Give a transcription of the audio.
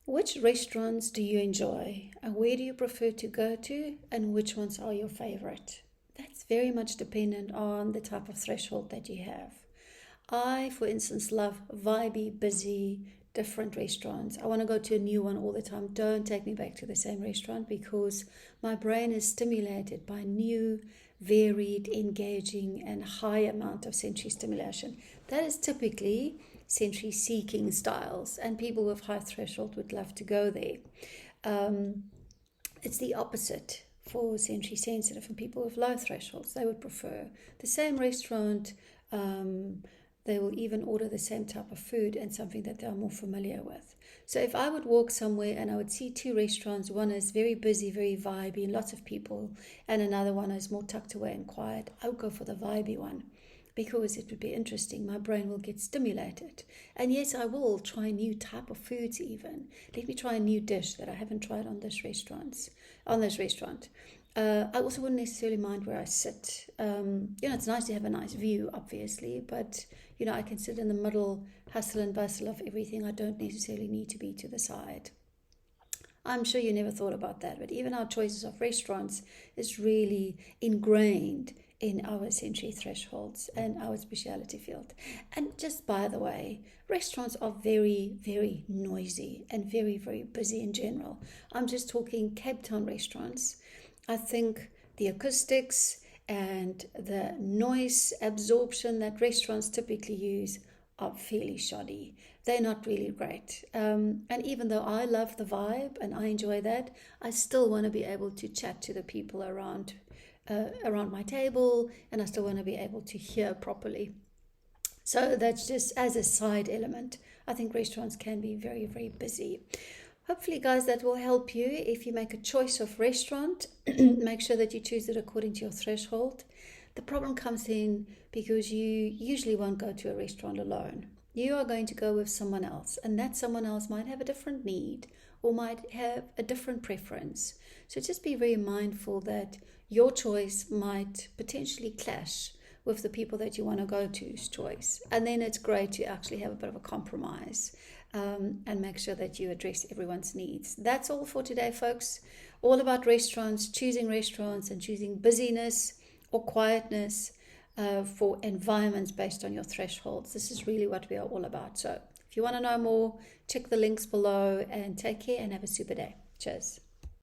Which restaurants do you enjoy? And where do you prefer to go to? And which ones are your favorite? That's very much dependent on the type of threshold that you have. I, for instance, love vibey, busy, different restaurants. I want to go to a new one all the time. Don't take me back to the same restaurant because my brain is stimulated by new, varied, engaging, and high amount of sensory stimulation. That is typically sensory seeking styles, and people with high threshold would love to go there. Um, it's the opposite for sensory sensitive and people with low thresholds. They would prefer the same restaurant. They will even order the same type of food and something that they are more familiar with. So if I would walk somewhere and I would see two restaurants, one is very busy, very vibey, and lots of people, and another one is more tucked away and quiet, I would go for the vibey one because it would be interesting. My brain will get stimulated. And yes, I will try new type of foods even. Let me try a new dish that I haven't tried on this restaurant. I also wouldn't necessarily mind where I sit. It's nice to have a nice view, obviously, but, I can sit in the middle, hustle and bustle of everything. I don't necessarily need to be to the side. I'm sure you never thought about that, but even our choices of restaurants is really ingrained in our sensory thresholds and our speciality field. And just by the way, restaurants are very, very noisy and very, very busy in general. I'm just talking Cape Town restaurants. I think the acoustics and the noise absorption that restaurants typically use are fairly shoddy. They're not really great. And even though I love the vibe and I enjoy that, I still want to be able to chat to the people around my table, and I still want to be able to hear properly. So that's just as a side element. I think restaurants can be very, very busy. Hopefully, guys, that will help you. If you make a choice of restaurant, make sure that you choose it according to your threshold. The problem comes in because you usually won't go to a restaurant alone. You are going to go with someone else, and that someone else might have a different need or might have a different preference. So just be very mindful that your choice might potentially clash with the people that you want to go to's choice. And then it's great to actually have a bit of a compromise and make sure that you address everyone's needs. That's all for today, folks. All about restaurants, and choosing busyness or quietness for environments based on your thresholds. This is really what we are all about. So if you want to know more, check the links below and take care and have a super day. Cheers.